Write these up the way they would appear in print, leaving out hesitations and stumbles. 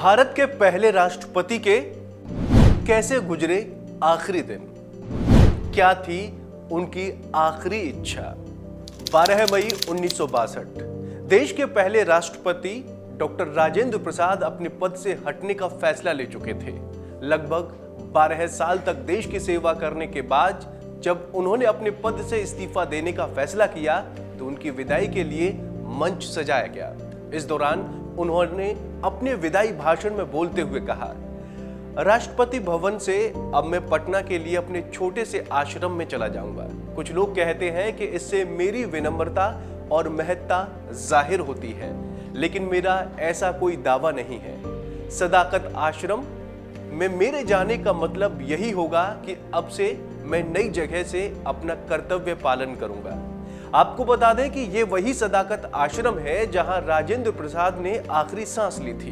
भारत के पहले राष्ट्रपति के कैसे गुजरे आखिरी दिन, क्या थी उनकी आखिरी इच्छा। 12 मई 1962 देश के पहले राष्ट्रपति डॉक्टर राजेंद्र प्रसाद अपने पद से हटने का फैसला ले चुके थे। लगभग 12 साल तक देश की सेवा करने के बाद जब उन्होंने अपने पद से इस्तीफा देने का फैसला किया तो उनकी विदाई के लिए मंच सजाया गया। इस दौरान उन्होंने अपने विदाई भाषण में बोलते हुए कहा, राष्ट्रपति भवन से अब मैं पटना के लिए अपने छोटे से आश्रम में चला जाऊंगा। कुछ लोग कहते हैं कि इससे मेरी विनम्रता और महत्ता जाहिर होती है, लेकिन मेरा ऐसा कोई दावा नहीं है। सदाकत आश्रम में मेरे जाने का मतलब यही होगा कि अब से मैं नई जगह से अपना कर्तव्य पालन करूंगा। आपको बता दें कि ये वही सदाकत आश्रम है जहां राजेंद्र प्रसाद ने आखिरी सांस ली थी।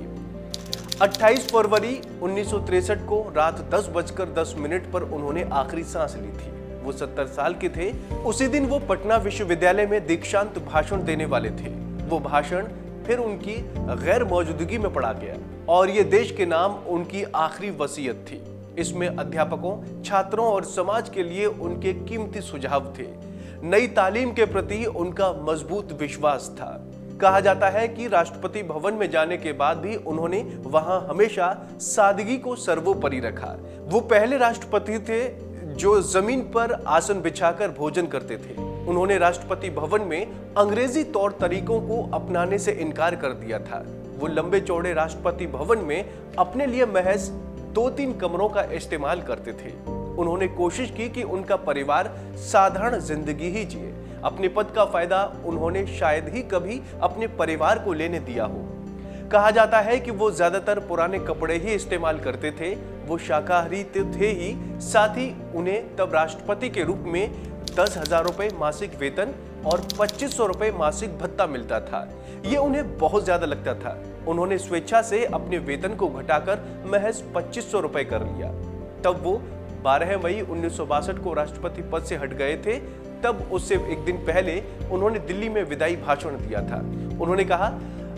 28 फरवरी 1963 को रात 10:10 पर उन्होंने आखिरी सांस ली थी। वो 70 साल के थे। उसी दिन वो पटना विश्वविद्यालय में दीक्षांत भाषण देने वाले थे। वो भाषण फिर उनकी गैर मौजूदगी में पढ़ा गया और ये देश के नाम उनकी आखिरी वसीयत थी। इसमें अध्यापकों, छात्रों और समाज के लिए उनके कीमती सुझाव थे। नई तालीम के प्रति उनका मजबूत विश्वास था। कहा जाता है कि राष्ट्रपति भवन में जाने के बाद भी उन्होंने वहां हमेशा सादगी को सर्वोपरि रखा। वो पहले राष्ट्रपति थे जो जमीन पर आसन बिछाकर भोजन करते थे। उन्होंने राष्ट्रपति भवन में अंग्रेजी तौर तरीकों को अपनाने से इनकार कर दिया था। वो लंबे चौड़े राष्ट्रपति भवन में अपने लिए महज 2-3 कमरों का इस्तेमाल करते थे। उन्होंने कोशिश की कि उनका परिवार साधारण जिंदगी ही जिए। अपने पद का फायदा उन्होंने शायद ही कभी अपने परिवार को लेने दिया हो। कहा जाता है कि वो ज्यादातर पुराने कपड़े ही इस्तेमाल करते थे। वो शाकाहारी तो थे ही, साथ ही उन्हें तब राष्ट्रपति के रूप में 10,000 रुपए मासिक वेतन और 2,500 रुपए मासिक भत्ता मिलता था। ये उन्हें बहुत ज्यादा लगता था। उन्होंने स्वेच्छा से अपने वेतन को घटाकर महज 2,500 रुपए कर लिया। तब वो 12 मई 1962 को राष्ट्रपति पद से हट गए थे। तब उससे एक दिन पहले उन्होंने दिल्ली में विदाई भाषण दिया था। उन्होंने कहा,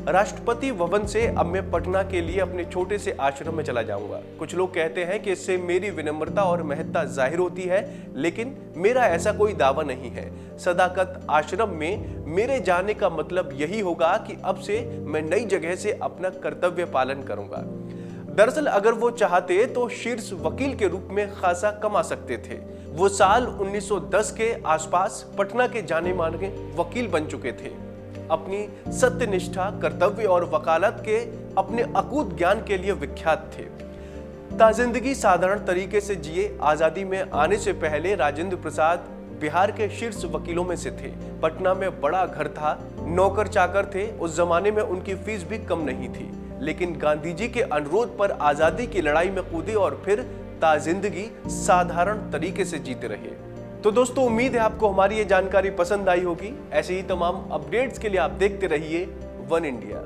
राष्ट्रपति भवन से अब मैं पटना के लिए अपने छोटे से आश्रम में चला जाऊंगा। कुछ लोग कहते हैं कि इससे मेरी विनम्रता और महत्ता जाहिर होती है, लेकिन मेरा ऐसा कोई दावा नहीं है। सदाकत आश्रम में मेरे जाने का मतलब यही होगा कि अब से मैं नई जगह से अपना कर्तव्य पालन करूंगा। दरअसल अगर वो चाहते तो शीर्ष वकील के रूप में खासा कमा सकते थे। वो साल 1910 के आसपास पटना के जाने माने वकील बन चुके थे। अपनी सत्यनिष्ठा, कर्तव्य और वकालत के अपने अकूत ज्ञान के लिए विख्यात थे। ताजिंदगी साधारण तरीके से जिए। आजादी में आने से पहले राजेंद्र प्रसाद बिहार के शीर्ष वकीलों में से थे। पटना में बड़ा घर था, नौकर चाकर थे। उस जमाने में उनकी फीस भी कम नहीं थी, लेकिन गांधी जी के अनुरोध पर आजादी की लड़ाई में कूदे और फिर ताजिंदगी साधारण तरीके से जीते रहे। तो दोस्तों, उम्मीद है आपको हमारी ये जानकारी पसंद आई होगी। ऐसे ही तमाम अपडेट्स के लिए आप देखते रहिए वन इंडिया।